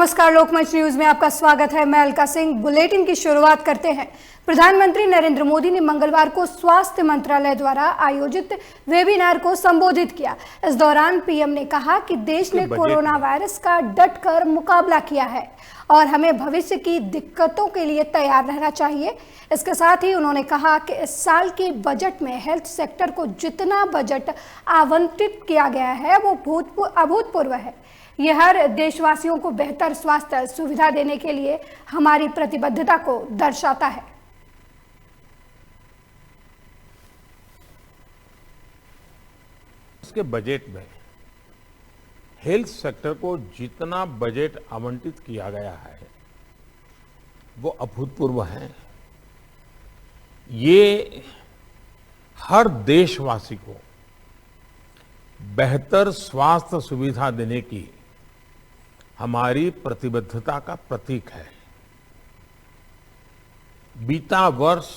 नमस्कार, लोकमंच न्यूज में आपका स्वागत है। मैं अलका सिंह। बुलेटिन की शुरुआत करते हैं। प्रधानमंत्री नरेंद्र मोदी ने मंगलवार को स्वास्थ्य मंत्रालय द्वारा आयोजित वेबिनार को संबोधित किया। इस दौरान पीएम ने कहा कि देश ने कोरोना वायरस का डटकर मुकाबला किया है और हमें भविष्य की दिक्कतों के लिए तैयार रहना चाहिए। इसके साथ ही उन्होंने कहा कि इस साल के बजट में हेल्थ सेक्टर को जितना बजट आवंटित किया गया है वो अभूतपूर्व है। यह हर देशवासियों को बेहतर स्वास्थ्य सुविधा देने के लिए हमारी प्रतिबद्धता को दर्शाता है। इसके बजट में हेल्थ सेक्टर को जितना बजट आवंटित किया गया है वो अभूतपूर्व है। ये हर देशवासी को बेहतर स्वास्थ्य सुविधा देने की हमारी प्रतिबद्धता का प्रतीक है। बीता वर्ष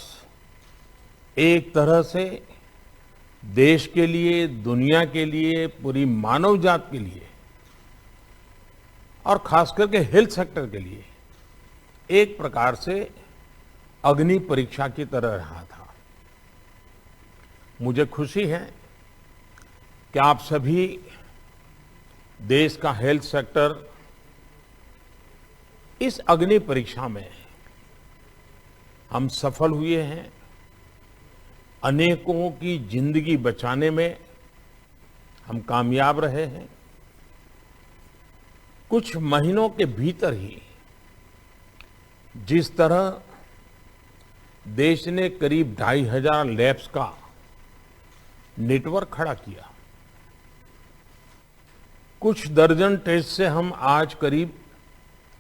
एक तरह से देश के लिए, दुनिया के लिए, पूरी मानव जात के लिए और खास करके हेल्थ सेक्टर के लिए एक प्रकार से अग्नि परीक्षा की तरह रहा था। मुझे खुशी है कि आप सभी देश का हेल्थ सेक्टर इस अग्नि परीक्षा में हम सफल हुए हैं। अनेकों की जिंदगी बचाने में हम कामयाब रहे हैं। कुछ महीनों के भीतर ही जिस तरह देश ने करीब 2500 लैब्स का नेटवर्क खड़ा किया, कुछ दर्जन टेस्ट से हम आज करीब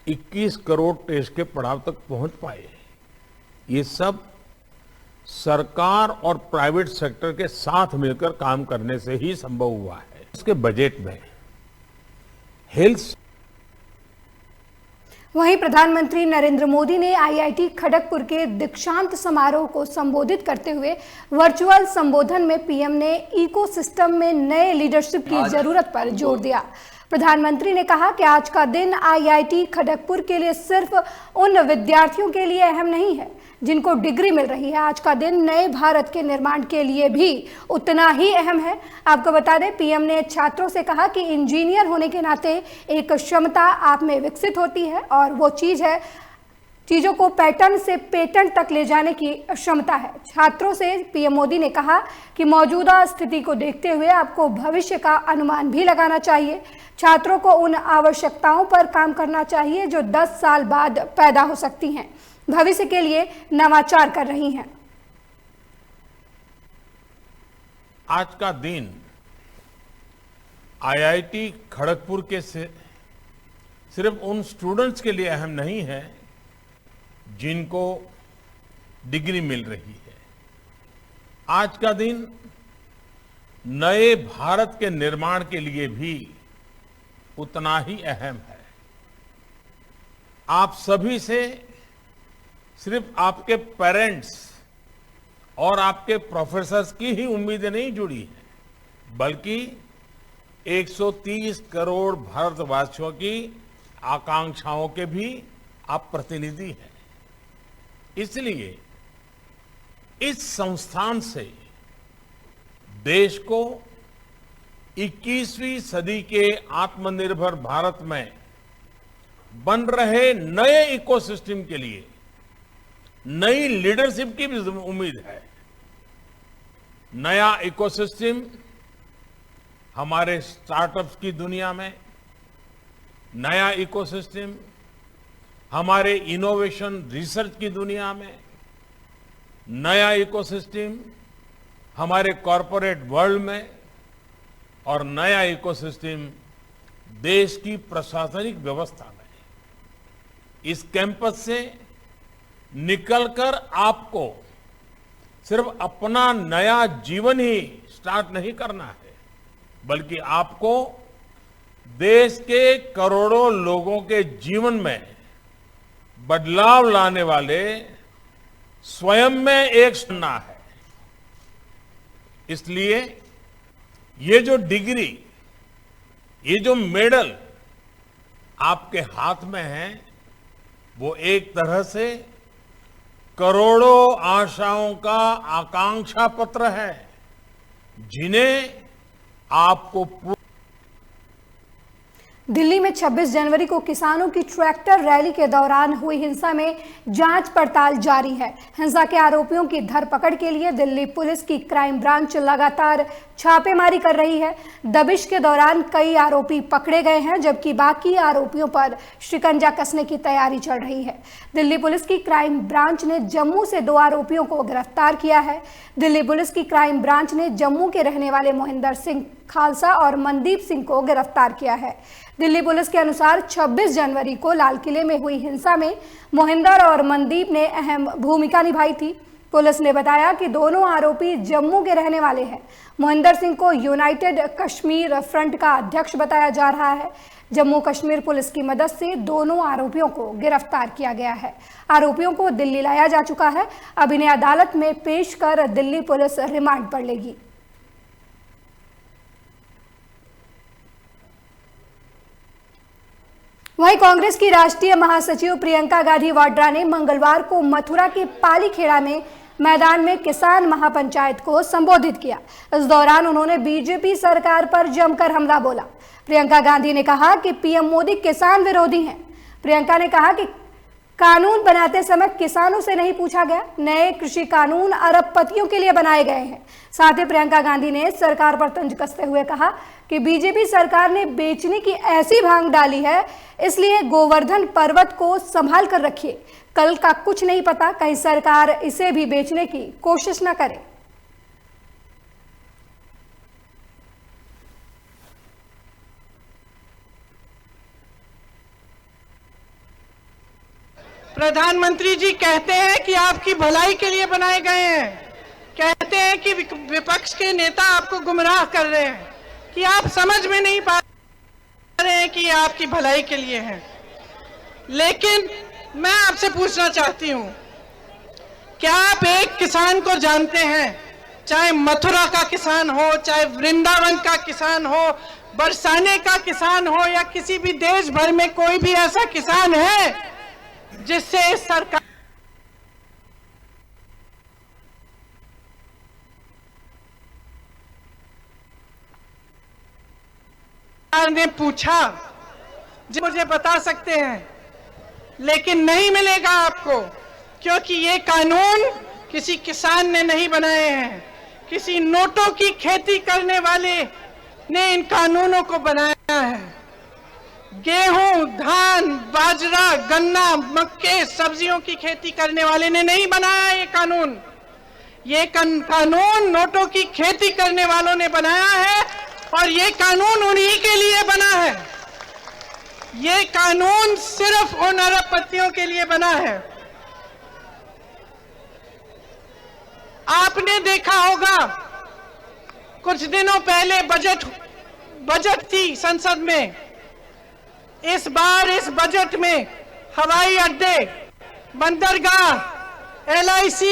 21 करोड़ टेस्ट के पड़ाव तक पहुंच पाए। ये सब सरकार और प्राइवेट सेक्टर के साथ मिलकर काम करने से ही संभव हुआ है। इसके बजट में हेल्थ। वहीं प्रधानमंत्री नरेंद्र मोदी ने आईआईटी खड़गपुर के दीक्षांत समारोह को संबोधित करते हुए वर्चुअल संबोधन में पीएम ने इकोसिस्टम में नए लीडरशिप की जरूरत पर जोर दिया। प्रधानमंत्री ने कहा कि आज का दिन आईआईटी खड़गपुर के लिए सिर्फ उन विद्यार्थियों के लिए अहम नहीं है जिनको डिग्री मिल रही है। आज का दिन नए भारत के निर्माण के लिए भी उतना ही अहम है। आपको बता दें, पीएम ने छात्रों से कहा कि इंजीनियर होने के नाते एक क्षमता आप में विकसित होती है और वो चीज़ है चीज़ों को पैटर्न से पेटेंट तक ले जाने की क्षमता है। छात्रों से पीएम मोदी ने कहा कि मौजूदा स्थिति को देखते हुए आपको भविष्य का अनुमान भी लगाना चाहिए। छात्रों को उन आवश्यकताओं पर काम करना चाहिए जो 10 साल बाद पैदा हो सकती हैं, भविष्य के लिए नवाचार कर रही हैं। आज का दिन आईआईटी खड़गपुर के सिर्फ उन स्टूडेंट्स के लिए अहम नहीं है जिनको डिग्री मिल रही है। आज का दिन नए भारत के निर्माण के लिए भी उतना ही अहम है। आप सभी से सिर्फ आपके पेरेंट्स और आपके प्रोफेसर्स की ही उम्मीदें नहीं जुड़ी हैं, बल्कि 130 करोड़ भारतवासियों की आकांक्षाओं के भी आप प्रतिनिधि हैं। इसलिए इस संस्थान से देश को 21वीं सदी के आत्मनिर्भर भारत में बन रहे नए इकोसिस्टम के लिए नई लीडरशिप की भी उम्मीद है। नया इकोसिस्टम हमारे स्टार्टअप्स की दुनिया में, नया इकोसिस्टम हमारे इनोवेशन रिसर्च की दुनिया में, नया इकोसिस्टम हमारे कॉरपोरेट वर्ल्ड में और नया इकोसिस्टम देश की प्रशासनिक व्यवस्था में। इस कैंपस से निकलकर आपको सिर्फ अपना नया जीवन ही स्टार्ट नहीं करना है, बल्कि आपको देश के करोड़ों लोगों के जीवन में बदलाव लाने वाले स्वयं में एक सुनना है। इसलिए ये जो डिग्री, ये जो मेडल आपके हाथ में है वो एक तरह से करोड़ों आशाओं का आकांक्षा पत्र है जिन्हें आपको दिल्ली में 26 जनवरी को किसानों की ट्रैक्टर रैली के दौरान हुई हिंसा में जांच पड़ताल जारी है। हिंसा के आरोपियों की धरपकड़ के लिए दिल्ली पुलिस की क्राइम ब्रांच लगातार छापेमारी कर रही है। दबिश के दौरान कई आरोपी पकड़े गए हैं, जबकि बाकी आरोपियों पर शिकंजा कसने की तैयारी चल रही है। दिल्ली पुलिस की क्राइम ब्रांच ने जम्मू से 2 आरोपियों को गिरफ्तार किया है। दिल्ली पुलिस की क्राइम ब्रांच ने जम्मू के रहने वाले मोहिंदर सिंह खालसा और मनदीप सिंह को गिरफ्तार किया है। दिल्ली पुलिस के अनुसार 26 जनवरी को लाल किले में हुई हिंसा में मोहिंदर और मनदीप ने अहम भूमिका निभाई थी। पुलिस ने बताया कि दोनों आरोपी जम्मू के रहने वाले हैं। मोहिंदर सिंह को यूनाइटेड कश्मीर फ्रंट का अध्यक्ष बताया जा रहा है। जम्मू कश्मीर पुलिस की मदद से दोनों आरोपियों को गिरफ्तार किया गया है। आरोपियों को दिल्ली लाया जा चुका है। अब इन्हें अदालत में पेश कर दिल्ली पुलिस रिमांड पर लेगी। वहीं कांग्रेस की राष्ट्रीय महासचिव प्रियंका गांधी वाड्रा ने मंगलवार को मथुरा के पालीखेड़ा में मैदान में किसान महापंचायत को संबोधित किया। इस दौरान उन्होंने बीजेपी सरकार पर जमकर हमला बोला। प्रियंका गांधी ने कहा कि पीएम मोदी किसान विरोधी हैं। प्रियंका ने कहा कि कानून बनाते समय किसानों से नहीं पूछा गया। नए कृषि कानून अरबपतियों के लिए बनाए गए हैं। साथ ही प्रियंका गांधी ने सरकार पर तंज कसते हुए कहा कि बीजेपी सरकार ने बेचने की ऐसी भांग डाली है, इसलिए गोवर्धन पर्वत को संभाल कर रखिए। कल का कुछ नहीं पता, कहीं सरकार इसे भी बेचने की कोशिश न करे। प्रधानमंत्री जी कहते हैं कि आपकी भलाई के लिए बनाए गए हैं। कहते हैं कि विपक्ष के नेता आपको गुमराह कर रहे हैं, कि आप समझ में नहीं पा रहे हैं कि ये आपकी भलाई के लिए है। लेकिन मैं आपसे पूछना चाहती हूं, क्या आप एक किसान को जानते हैं, चाहे मथुरा का किसान हो, चाहे वृंदावन का किसान हो, बरसाने का किसान हो, या किसी भी देश भर में कोई भी ऐसा किसान है जिससे सरकार ने पूछा? जो मुझे बता सकते हैं, लेकिन नहीं मिलेगा आपको, क्योंकि ये कानून किसी किसान ने नहीं बनाए हैं। किसी नोटों की खेती करने वाले ने इन कानूनों को बनाया है। गेहूं, धान, बाजरा, गन्ना, मक्के, सब्जियों की खेती करने वाले ने नहीं बनाया ये कानून। ये कानून नोटों की खेती करने वालों ने बनाया है, और ये कानून उन्हीं के लिए बना है। ये कानून सिर्फ उन अरबपतियों के लिए बना है। आपने देखा होगा, कुछ दिनों पहले बजट थी संसद में। इस बार इस बजट में हवाई अड्डे, बंदरगाह, LIC,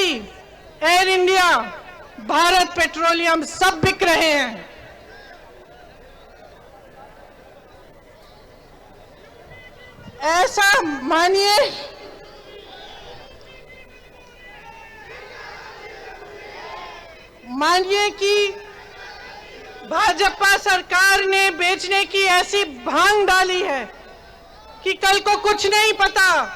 air India, Bharat petroleum सब बिक रहे हैं। ऐसा मानिए कि भाजपा सरकार ने बेचने की ऐसी भांग डाली है कि कल को कुछ नहीं पता।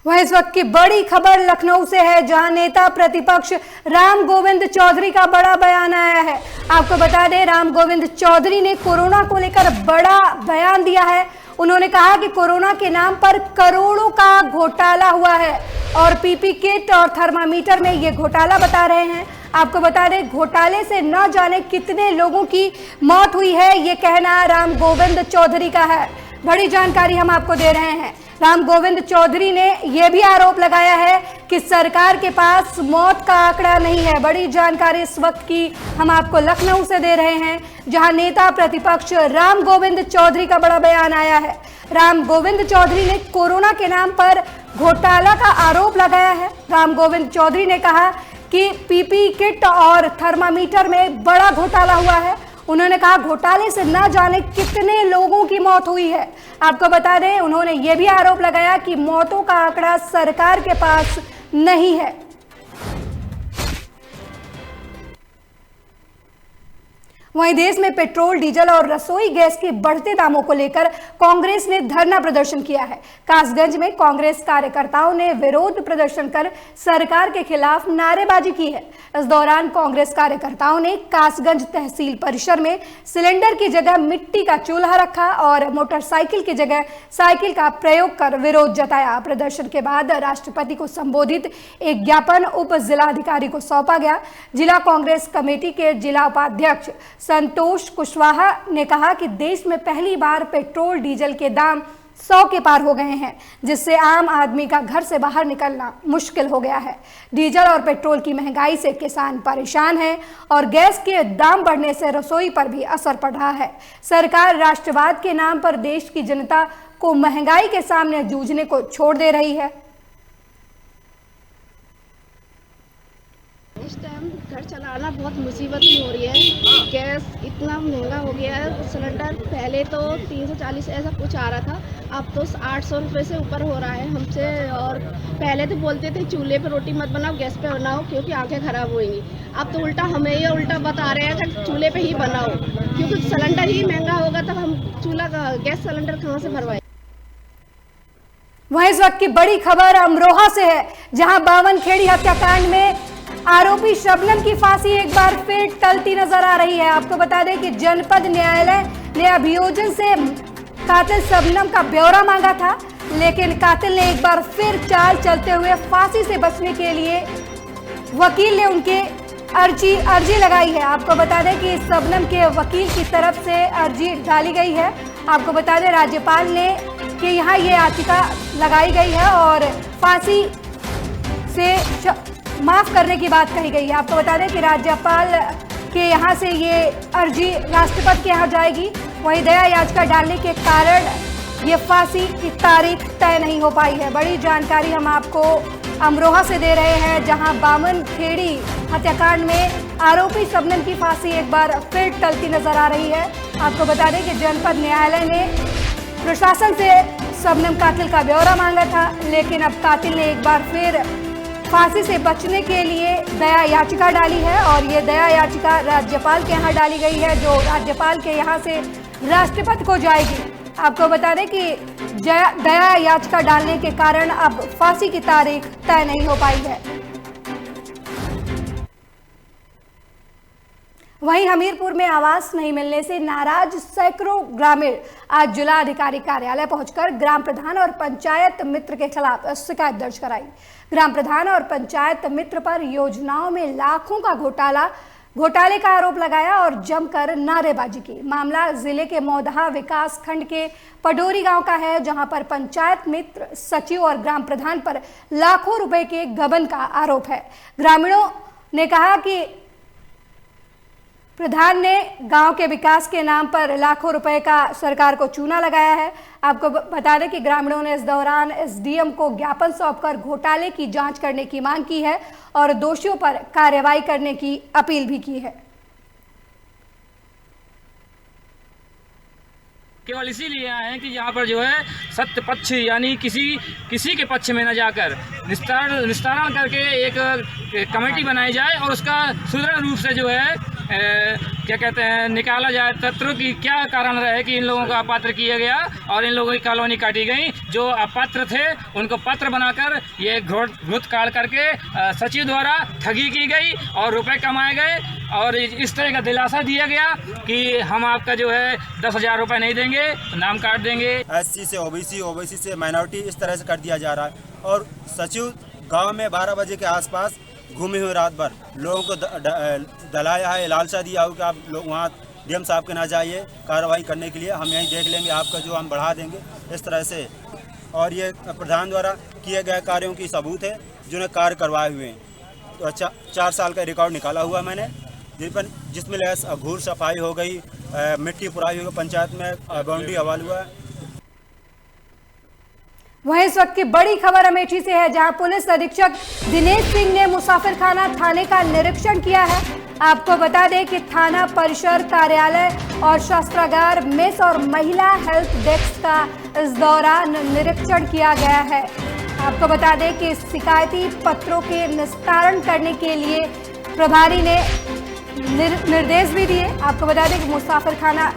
वह इस वक्त की बड़ी खबर लखनऊ से है, जहां नेता प्रतिपक्ष राम गोविंद चौधरी का बड़ा बयान आया है। आपको बता दें, राम गोविंद चौधरी ने कोरोना को लेकर बड़ा बयान दिया है। उन्होंने कहा कि कोरोना के नाम पर करोड़ों का घोटाला हुआ है, और पीपी किट और थर्मामीटर में ये घोटाला बता रहे हैं। आपको बता दें, घोटाले से न जाने कितने लोगों की मौत हुई है, ये कहना राम गोविंद चौधरी का है। बड़ी जानकारी हम आपको दे रहे हैं। राम गोविंद चौधरी ने यह भी आरोप लगाया है कि सरकार के पास मौत का आंकड़ा नहीं है। बड़ी जानकारी इस वक्त की हम आपको लखनऊ से दे रहे हैं, जहां नेता प्रतिपक्ष राम गोविंद चौधरी का बड़ा बयान आया है। राम गोविंद चौधरी ने कोरोना के नाम पर घोटाला का आरोप लगाया है। राम गोविंद चौधरी ने कहा कि पीपी किट और थर्मामीटर में बड़ा घोटाला हुआ है। उन्होंने कहा घोटाले से न जाने कितने लोगों की मौत हुई है। आपको बता दें, उन्होंने यह भी आरोप लगाया कि मौतों का आंकड़ा सरकार के पास नहीं है। वहीं देश में पेट्रोल, डीजल और रसोई गैस के बढ़ते दामों को लेकर कांग्रेस ने धरना प्रदर्शन किया है। कासगंज में कांग्रेस कार्यकर्ताओं ने विरोध प्रदर्शन कर सरकार के खिलाफ नारेबाजी की है। इस दौरान कांग्रेस कार्यकर्ताओं ने कासगंज तहसील परिसर में सिलेंडर की जगह मिट्टी का चूल्हा रखा और मोटरसाइकिल की जगह साइकिल का प्रयोग कर विरोध जताया। प्रदर्शन के बाद राष्ट्रपति को संबोधित एक ज्ञापन उप जिलाधिकारी को सौंपा गया। जिला कांग्रेस कमेटी के जिला उपाध्यक्ष संतोष कुशवाहा ने कहा कि देश में पहली बार पेट्रोल डीजल के दाम 100 के पार हो गए हैं, जिससे आम आदमी का घर से बाहर निकलना मुश्किल हो गया है। डीजल और पेट्रोल की महंगाई से किसान परेशान हैं और गैस के दाम बढ़ने से रसोई पर भी असर पड़ रहा है। सरकार राष्ट्रवाद के नाम पर देश की जनता को महंगाई के सामने जूझने को छोड़ दे रही है। इस टाइम घर चलाना बहुत मुसीबत की हो रही है। गैस इतना महंगा हो गया है। सिलेंडर पहले तो 340 ऐसा कुछ आ रहा था, अब तो 800 रुपये से ऊपर हो रहा है हमसे। और पहले तो बोलते थे चूल्हे पे रोटी मत बनाओ, गैस पे बनाओ क्योंकि आंखें खराब होंगी। अब तो उल्टा हमें ये उल्टा बता रहे हैं कि चूल्हे पे ही बनाओ, क्योंकि सिलेंडर ही महंगा होगा तब हम गैस सिलेंडर कहाँ से भरवाएं। वहीं इस वक्त की बड़ी खबर अमरोहा से है, जहां बावनखेड़ी हत्याकांड में आरोपी शबनम की फांसी एक बार फिर टलती नजर आ रही है। आपको बता दें कि जनपद न्यायालय ने अभियोजन से कातिल शबनम का ब्यौरा मांगा था, लेकिन कातिल ने एक बार फिर चाल चलते हुए फांसी से बचने के लिए वकील ने उनके अर्जी लगाई है। आपको बता दें कि शबनम के वकील की तरफ से अर्जी डाली गई है। आपको बता दें राज्यपाल ने कि यहाँ ये याचिका लगाई गई है और फांसी से माफ करने की बात कही गई है। आपको बता दें कि राज्यपाल के यहाँ से ये अर्जी राष्ट्रपति के यहाँ जाएगी। वहीं दया याचिका डालने के कारण ये फांसी की तारीख तय नहीं हो पाई है। बड़ी जानकारी हम आपको अमरोहा से दे रहे हैं, जहां बावनखेड़ी हत्याकांड में आरोपी शबनम की फांसी एक बार फिर टलती नजर आ रही है। आपको बता दें कि जनपद न्यायालय ने प्रशासन से शबनम कातिल का ब्यौरा मांगा था, लेकिन अब कातिल ने एक बार फिर फांसी से बचने के लिए दया याचिका डाली है और ये दया याचिका राज्यपाल के यहाँ डाली गई है, जो राज्यपाल के यहाँ से राष्ट्रपति को जाएगी। आपको बता दें कि दया याचिका डालने के कारण अब फांसी की तारीख तय नहीं हो पाई है। वहीं हमीरपुर में आवास नहीं मिलने से नाराज सैकड़ों ग्रामीण आज जिला अधिकारी कार्यालय पहुंचकर ग्राम प्रधान और पंचायत मित्र के खिलाफ शिकायत दर्ज कराई। ग्राम प्रधान और पंचायत मित्र पर योजनाओं में लाखों का घोटाले का आरोप लगाया और जमकर नारेबाजी की। मामला जिले के मौदहा विकास खंड के पडोरी गांव का है, जहां पर पंचायत मित्र, सचिव और ग्राम प्रधान पर लाखों रुपए के गबन का आरोप है। ग्रामीणों ने कहा कि प्रधान ने गांव के विकास के नाम पर लाखों रुपए का सरकार को चूना लगाया है। आपको बता दें कि ग्रामीणों ने इस दौरान एसडीएम को ज्ञापन सौंपकर घोटाले की जांच करने की मांग की है और दोषियों पर कार्रवाई करने की अपील भी की है। केवल इसीलिए आए हैं कि यहाँ पर जो है सत्य पक्ष यानी किसी के पक्ष में न जाकर निस्तारण करके एक कमेटी बनाई जाए और उसका सुदृढ़ रूप से जो है क्या कहते हैं निकाला जाए तथ्यों की क्या कारण रहे कि इन लोगों को अपात्र किया गया और इन लोगों की कॉलोनी काटी गई। जो अपात्र थे उनको पत्र बनाकर ये घुट काट करके सचिव द्वारा ठगी की गई और रुपए कमाए गए और इस तरह का दिलासा दिया गया कि हम आपका जो है 10,000 रुपये नहीं देंगे, नाम काट देंगे। एससी से ओबीसी, ओबीसी से माइनॉरिटी, इस तरह से कर दिया जा रहा है। और सचिव गांव में 12 बजे के आसपास घूमे हुए रात भर लोगों को दलाया है, लालसा दिया हो कि आप लोग वहाँ डीएम साहब के ना जाइए कार्रवाई करने के लिए, हम यहीं देख लेंगे, आपका जो हम बढ़ा देंगे, इस तरह से। और ये प्रधान द्वारा किए गए कार्यों की सबूत है जिन्हें कार्य करवाए हुए हैं। तो 4 साल का रिकॉर्ड निकाला हुआ मैंने, जिसमें घूर सफाई हो गई, मिट्टी पुराई हो गई, पंचायत में बाउंड्री हवाल हुआ है। वहीं इस वक्त की बड़ी खबर अमेठी से है, जहां पुलिस अधीक्षक दिनेश सिंह ने मुसाफिरखाना थाने का निरीक्षण किया है। आपको बता दें कि थाना परिसर, कार्यालय और शस्त्रागार, मेस और महिला हेल्प डेस्क का इस दौरान निरीक्षण किया गया है। आपको बता दें कि शिकायती पत्रों के निस्तारण करने के लिए प्रभारी ने निर्देश भी दिए। आपको बता दें कि मुसाफिर खाना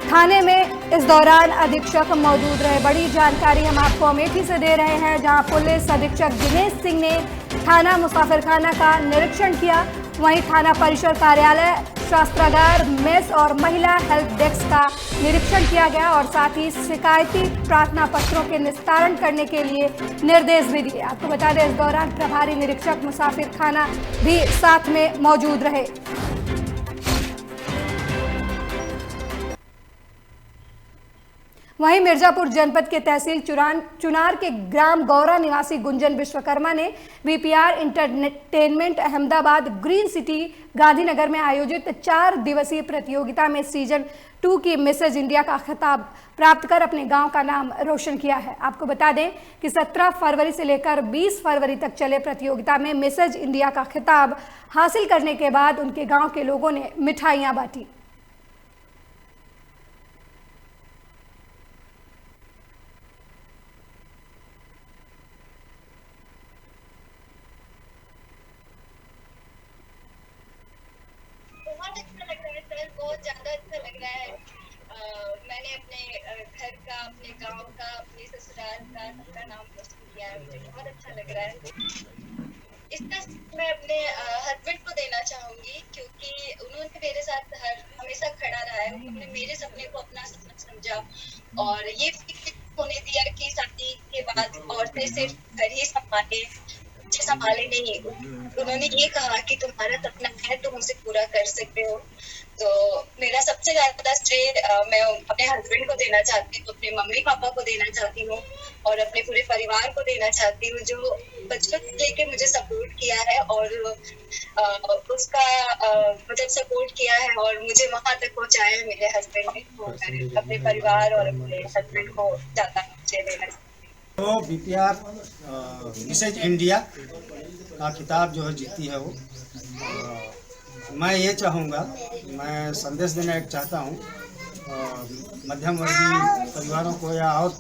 थाने में इस दौरान अधीक्षक मौजूद रहे। बड़ी जानकारी हम आपको अमेठी से दे रहे हैं, जहां पुलिस अधीक्षक दिनेश सिंह ने थाना मुसाफिर खाना का निरीक्षण किया। वहीं थाना परिसर, कार्यालय, शस्त्रागार, मेस और महिला हेल्प डेस्क का निरीक्षण किया गया और साथ ही शिकायती प्रार्थना पत्रों के निस्तारण करने के लिए निर्देश भी दिए। आपको बता दें इस दौरान प्रभारी निरीक्षक मुसाफिर खाना भी साथ में मौजूद रहे। वहीं मिर्जापुर जनपद के तहसील चुनार के ग्राम गौरा निवासी गुंजन विश्वकर्मा ने VPR entertainment Ahmedabad green city Gandhinagar में आयोजित 4 दिवसीय प्रतियोगिता में सीजन 2 की मिसेज इंडिया का खिताब प्राप्त कर अपने गांव का नाम रोशन किया है। आपको बता दें कि 17 फरवरी से लेकर 20 फरवरी तक चले प्रतियोगिता में मिसेज इंडिया का खिताब हासिल करने के बाद उनके गाँव के लोगों ने मिठाइयाँ बांटी। बहुत ज़्यादा अच्छा लग रहा है। मैंने अपने घर का, अपने गांव का, अपने ससुराल का सबका नाम रोशन किया है। मुझे बहुत अच्छा लग रहा है। इसका मैं अपने हस्बैंड को देना चाहूँगी, क्योंकि उन्होंने मेरे साथ हमेशा खड़ा रहा है। उन्होंने मेरे सपने को अपना सपना समझा और ये फिक्र होने दिया कि शादी के बाद औरतें सिर्फ घर ही संभाले नहीं। उन्होंने ये कहा कि तुम्हारा सपना है, तुम उसे पूरा कर सकते हो। तो मेरा सबसे ज्यादा श्रेय मैं अपने हस्बैंड को देना चाहती हूँ, अपने मम्मी पापा को देना चाहती हूँ और अपने पूरे परिवार को देना चाहती हूँ, जो बचपन से लेके मुझे सपोर्ट किया है और उसका मतलब सपोर्ट किया है और मुझे वहां तक पहुंचाया है मेरे हस्बैंड ने। अपने परिवार और अपने हस्बैंड को ज्यादा श्रेय देना चाहती हूँ। तो बीपीआर मिसेज इंडिया का खिताब जो है जीती है वो। मैं ये चाहूँगा, मैं संदेश देना एक चाहता हूँ मध्यम वर्गीय परिवारों को या और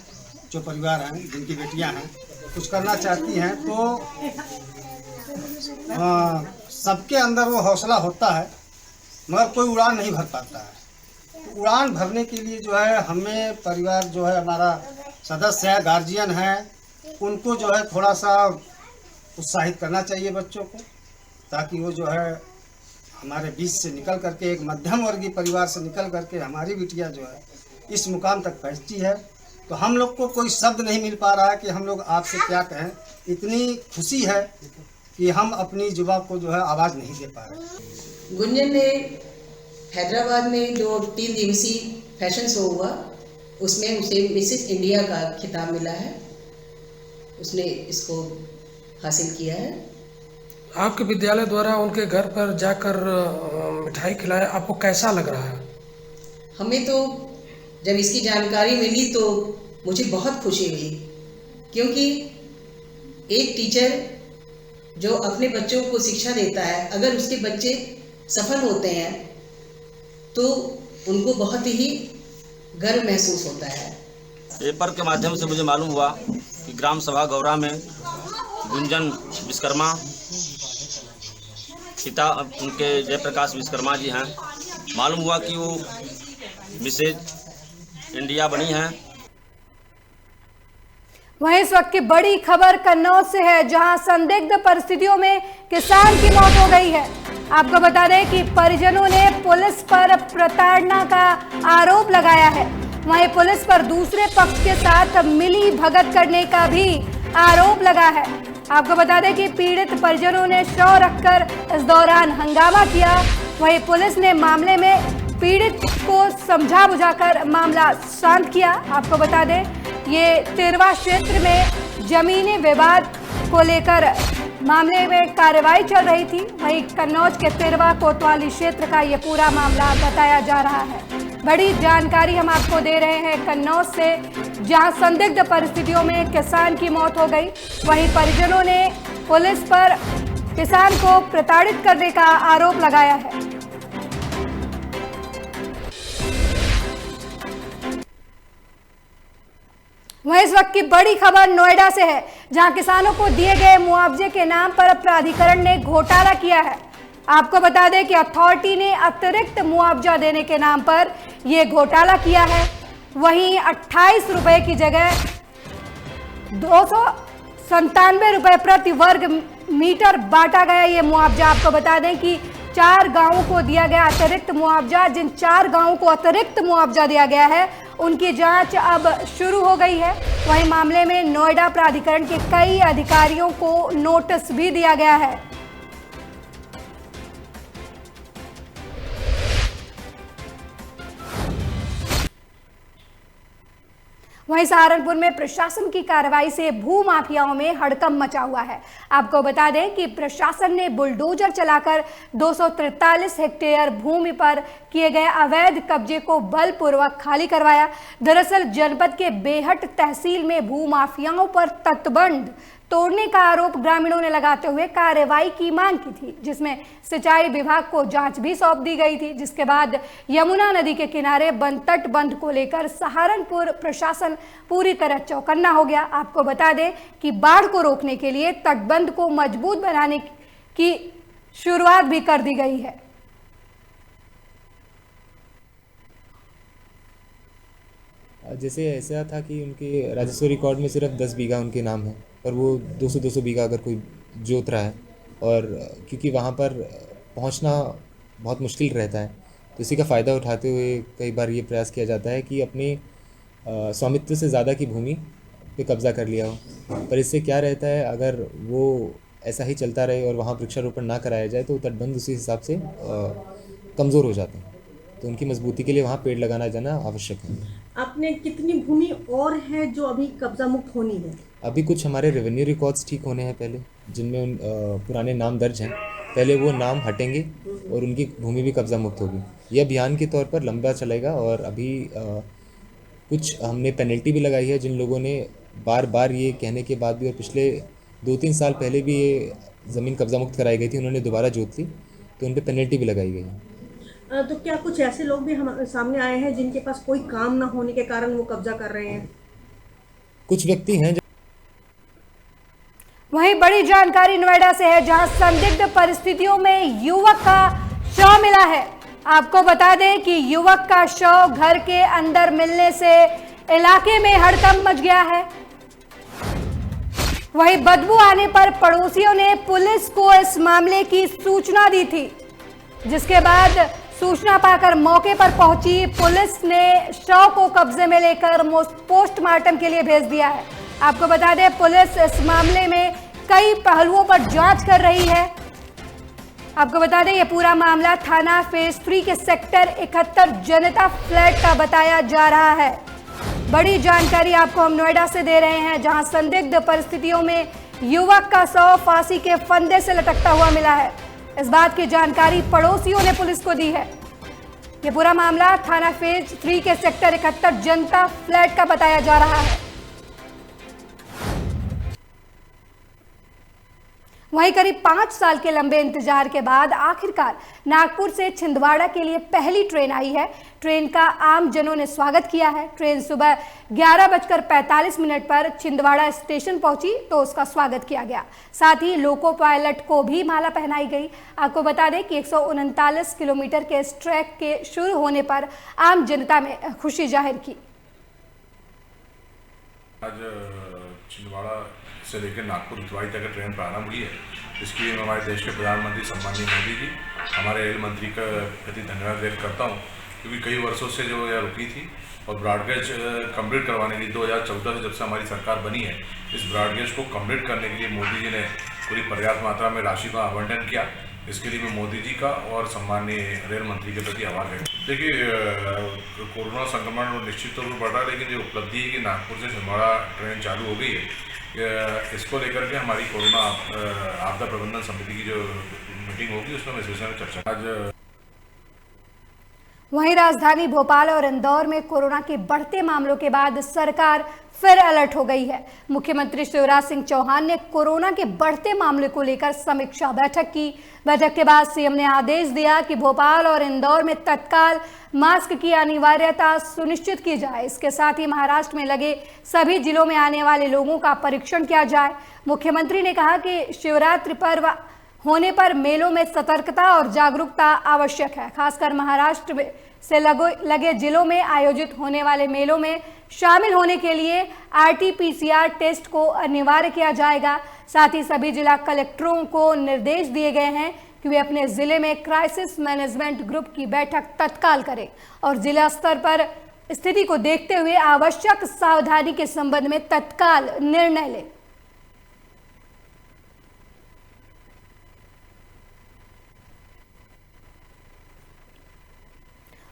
जो परिवार हैं जिनकी बेटियां हैं कुछ करना चाहती हैं, तो सबके अंदर वो हौसला होता है मगर कोई उड़ान नहीं भर पाता है। तो उड़ान भरने के लिए जो है हमें परिवार जो है हमारा सदस्य है, गार्जियन है, उनको जो है थोड़ा सा उत्साहित करना चाहिए बच्चों को, ताकि वो जो है हमारे बीच से निकल करके एक मध्यम वर्गीय परिवार से निकल करके हमारी बिटिया जो है इस मुकाम तक पहुंची है। तो हम लोग को कोई शब्द नहीं मिल पा रहा है कि हम लोग आपसे क्या कहें। इतनी खुशी है कि हम अपनी जुबान को जो है आवाज़ नहीं दे पा रहे। गुंजन ने हैदराबाद में जो 3 दिवसीय फैशन शो हुआ उसमें उसे मिसेस इंडिया का खिताब मिला है। उसने इसको हासिल किया है। आपके विद्यालय द्वारा उनके घर पर जाकर मिठाई खिलाया, आपको कैसा लग रहा है? हमें तो जब इसकी जानकारी मिली तो मुझे बहुत खुशी हुई, क्योंकि एक टीचर जो अपने बच्चों को शिक्षा देता है, अगर उसके बच्चे सफल होते हैं तो उनको बहुत ही गर्व महसूस होता है। पेपर के माध्यम से मुझे मालूम हुआ कि ग्राम सभा गौरा में गुंजन विश्वकर्मा पिता उनके जयप्रकाश विश्वकर्मा जी हैं। मालूम हुआ कि वो मिसेज इंडिया बनी हैं। वहीं इस वक्त की बड़ी खबर कन्नौज से है, जहां संदिग्ध परिस्थितियों में किसान की मौत हो गई है। आपको बता दें कि परिजनों ने पुलिस पर प्रताड़ना का आरोप लगाया है। वहीं पुलिस पर दूसरे पक्ष के साथ मिली भगत करने का भी आरोप लगा है। आपको बता दें कि पीड़ित परिजनों ने शव रखकर इस दौरान हंगामा किया। वहीं पुलिस ने मामले में पीड़ित को समझा बुझाकर मामला शांत किया। आपको बता दें ये तिरवा क्षेत्र में जमीनी विवाद को लेकर मामले में कार्रवाई चल रही थी। वहीं कन्नौज के तिरवा कोतवाली क्षेत्र का ये पूरा मामला बताया जा रहा है। बड़ी जानकारी हम आपको दे रहे हैं कन्नौज से, जहां संदिग्ध परिस्थितियों में किसान की मौत हो गई। वहीं परिजनों ने पुलिस पर किसान को प्रताड़ित करने का आरोप लगाया है। वहीं इस वक्त की बड़ी खबर नोएडा से है, जहां किसानों को दिए गए मुआवजे के नाम पर प्राधिकरण ने घोटाला किया है। आपको बता दें कि अथॉरिटी ने अतिरिक्त मुआवजा देने के नाम पर यह घोटाला किया है। वहीं 28 रुपए की जगह 297 रुपए प्रति वर्ग मीटर बांटा गया ये मुआवजा। आपको बता दें कि 4 गांवों को दिया गया अतिरिक्त मुआवजा। जिन 4 गांवों को अतिरिक्त मुआवजा दिया गया है उनकी जांच अब शुरू हो गई है। वहीं मामले में नोएडा प्राधिकरण के कई अधिकारियों को नोटिस भी दिया गया है। वहीं सहारनपुर में प्रशासन की कार्रवाई से भू माफियाओं में हड़कंप मचा हुआ है। आपको बता दें कि प्रशासन ने बुलडोजर चलाकर 243 हेक्टेयर भूमि पर किए गए अवैध कब्जे को बलपूर्वक खाली करवाया। दरअसल जनपद के बेहट तहसील में भू माफियाओं पर तटबंध तोड़ने का आरोप ग्रामीणों ने लगाते हुए कार्रवाई की मांग की थी, जिसमें सिंचाई विभाग को जांच भी सौंप दी गई थी। जिसके बाद यमुना नदी के किनारे बन तटबंध को लेकर सहारनपुर प्रशासन पूरी तरह चौकन्ना हो गया। आपको बता दें कि बाढ़ को रोकने के लिए तटबंध को मजबूत बनाने की शुरुआत भी कर दी गई है। जैसे ऐसा था कि उनके राजस्व रिकॉर्ड में सिर्फ 10 बीघा उनके नाम है, पर वो 200 बीघा अगर कोई जोत रहा है, और क्योंकि वहाँ पर पहुँचना बहुत मुश्किल रहता है, तो इसी का फ़ायदा उठाते हुए कई बार ये प्रयास किया जाता है कि अपने स्वामित्व से ज़्यादा की भूमि पे कब्ज़ा कर लिया हो। पर इससे क्या रहता है, अगर वो ऐसा ही चलता रहे और वहाँ वृक्षारोपण ना कराया जाए तो तटबंध उसी हिसाब से कमज़ोर हो जाते हैं। तो उनकी मजबूती के लिए वहाँ पेड़ लगाना जाना आवश्यक है। आपने कितनी भूमि और है जो अभी कब्जा मुक्त होनी है? अभी कुछ हमारे रेवेन्यू रिकॉर्ड्स ठीक होने हैं पहले, जिनमें पुराने नाम दर्ज हैं। पहले वो नाम हटेंगे और उनकी भूमि भी कब्जा मुक्त होगी। ये अभियान के तौर पर लंबा चलेगा, और अभी कुछ हमने पेनल्टी भी लगाई है जिन लोगों ने बार बार ये कहने के बाद भी, और पिछले 2-3 साल पहले भी ये ज़मीन कब्जा मुक्त कराई गई थी, उन्होंने दोबारा जोत ली, तो उन पर पेनल्टी भी लगाई गई है। तो क्या कुछ ऐसे लोग भी हम सामने आए हैं जिनके पास कोई काम ना होने के कारण वो कब्जा कर रहे हैं? कुछ व्यक्ति हैं। वहीं बड़ी जानकारी नोएडा से है, जहां संदिग्ध परिस्थितियों में युवक का शव मिला है। आपको बता दें कि युवक का शव घर के अंदर मिलने से इलाके में हड़कंप मच गया है। वहीं बदबू आने पर पड़ोसियों ने पुलिस को इस मामले की सूचना दी थी, जिसके बाद सूचना पाकर मौके पर पहुंची पुलिस ने शव को कब्जे में लेकर पोस्टमार्टम के लिए भेज दिया है। आपको बता दें, पुलिस इस मामले में कई पहलुओं पर जांच कर रही है। आपको बता दें, यह पूरा मामला थाना फेज 3 के सेक्टर 71 जनता फ्लैट का बताया जा रहा है। बड़ी जानकारी आपको हम नोएडा से दे रहे हैं, जहां संदिग्ध परिस्थितियों में युवक का शव फांसी के फंदे से लटकता हुआ मिला है। इस बात की जानकारी पड़ोसियों ने पुलिस को दी है। यह पूरा मामला थाना फेज 3 के सेक्टर 71 जनता फ्लैट का बताया जा रहा है। वहीं करीब 5 साल के लंबे इंतजार के बाद आखिरकार नागपुर से छिंदवाड़ा के लिए पहली ट्रेन आई है। ट्रेन का आम जनों ने स्वागत किया है। ट्रेन सुबह 11:45 पर छिंदवाड़ा स्टेशन पहुंची तो उसका स्वागत किया गया। साथ ही लोको पायलट को भी माला पहनाई गई। आपको बता दें कि 139 किलोमीटर के इस ट्रैक के शुरू होने पर आम जनता में खुशी जाहिर की। आज छिंदवाड़ा से लेकर नागपुर इतवारी तक ट्रेन प्रारंभ हुई है। इसके लिए मैं हमारे देश के प्रधानमंत्री सम्माननीय मोदी जी, हमारे रेल मंत्री का प्रति धन्यवाद व्यक्त करता हूँ, क्योंकि कई वर्षों से जो यह रुकी थी और ब्रॉडगेज कंप्लीट करवाने के लिए 2014 से जब से हमारी सरकार बनी है, इस ब्रॉडगेज को कंप्लीट करने के लिए मोदी जी ने पूरी पर्याप्त मात्रा में राशि का आवंटन किया। इसके लिए मैं मोदी जी का और सम्माननीय रेल मंत्री के प्रति आभार व्यक्त। देखिए, कोरोना संक्रमण निश्चित तौर पर बढ़ रहा है, लेकिन जो उपलब्धि है कि नागपुर से छिंदवाड़ा ट्रेन चालू हो गई है, इसको लेकर के हमारी कोरोना आपदा प्रबंधन समिति की जो मीटिंग होगी उसमें इस विषय में चर्चा। आज वहीं राजधानी भोपाल और इंदौर में कोरोना के बढ़ते मामलों के बाद सरकार फिर अलर्ट हो गई है। मुख्यमंत्री शिवराज सिंह चौहान ने कोरोना के बढ़ते मामले को लेकर समीक्षा बैठक की। बैठक के बाद सीएम ने आदेश दिया कि भोपाल और इंदौर में तत्काल मास्क की अनिवार्यता सुनिश्चित की जाए। इसके साथ ही महाराष्ट्र में लगे सभी जिलों में आने वाले लोगों का परीक्षण किया जाए। मुख्यमंत्री ने कहा कि शिवरात्रि पर्व होने पर मेलों में सतर्कता और जागरूकता आवश्यक है। खासकर महाराष्ट्र से लगे जिलों में आयोजित होने वाले मेलों में शामिल होने के लिए RT-PCR टेस्ट को अनिवार्य किया जाएगा। साथ ही सभी जिला कलेक्टरों को निर्देश दिए गए हैं कि वे अपने जिले में क्राइसिस मैनेजमेंट ग्रुप की बैठक तत्काल करें और जिला स्तर पर स्थिति को देखते हुए आवश्यक सावधानी के संबंध में तत्काल निर्णय लें।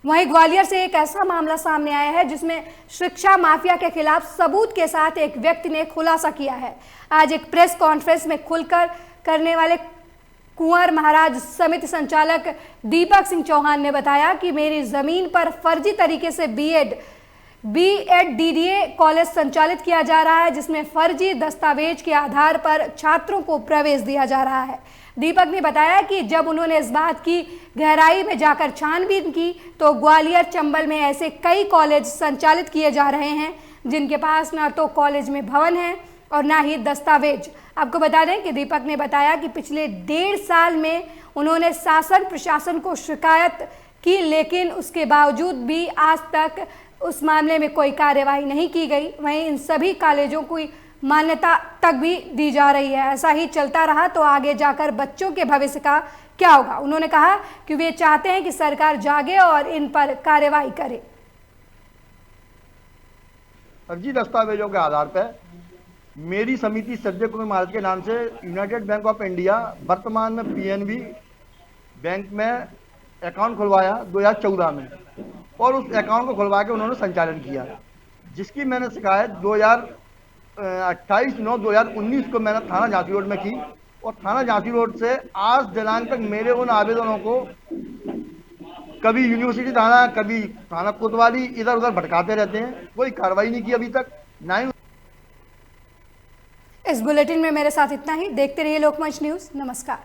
वहीं ग्वालियर से एक ऐसा मामला सामने आया है जिसमें शिक्षा माफिया के खिलाफ सबूत के साथ एक व्यक्ति ने खुलासा किया है। आज एक प्रेस कॉन्फ्रेंस में खुलकर करने वाले कुंवर महाराज समिति संचालक दीपक सिंह चौहान ने बताया कि मेरी जमीन पर फर्जी तरीके से बीएड डीडीए कॉलेज संचालित किया जा रहा है, जिसमें फर्जी दस्तावेज के आधार पर छात्रों को प्रवेश दिया जा रहा है। दीपक ने बताया कि जब उन्होंने इस बात की गहराई में जाकर छानबीन की तो ग्वालियर चंबल में ऐसे कई कॉलेज संचालित किए जा रहे हैं जिनके पास न तो कॉलेज में भवन है और ना ही दस्तावेज। आपको बता दें कि दीपक ने बताया कि पिछले 1.5 साल में उन्होंने शासन प्रशासन को शिकायत की, लेकिन उसके बावजूद भी आज तक उस मामले में कोई कार्यवाही नहीं की गई। वहीं इन सभी कॉलेजों को मान्यता तक भी दी जा रही है। ऐसा ही चलता रहा तो आगे जाकर बच्चों के भविष्य का क्या होगा। उन्होंने कहा कि वे चाहते हैं कि सरकार जागे और इन पर कार्यवाही करे। फर्जी दस्तावेजों के आधार पर मेरी समिति संजय कुमार महाराज के नाम से यूनाइटेड बैंक ऑफ इंडिया वर्तमान में PNB बैंक में अकाउंट खुलवाया 2014 में और उस अकाउंट को खुलवा के उन्होंने संचालन किया, जिसकी मैंने शिकायत 28/9/2019 को मैंने थाना झांसी रोड में की और थाना झांसी रोड से आज दिनांक तक मेरे उन आवेदनों को कभी यूनिवर्सिटी थाना कभी थाना कोतवाली इधर उधर भटकाते रहते हैं, कोई कार्रवाई नहीं की अभी तक ना ही। इस बुलेटिन में मेरे साथ इतना ही। देखते रहिए लोकमंच न्यूज। नमस्कार।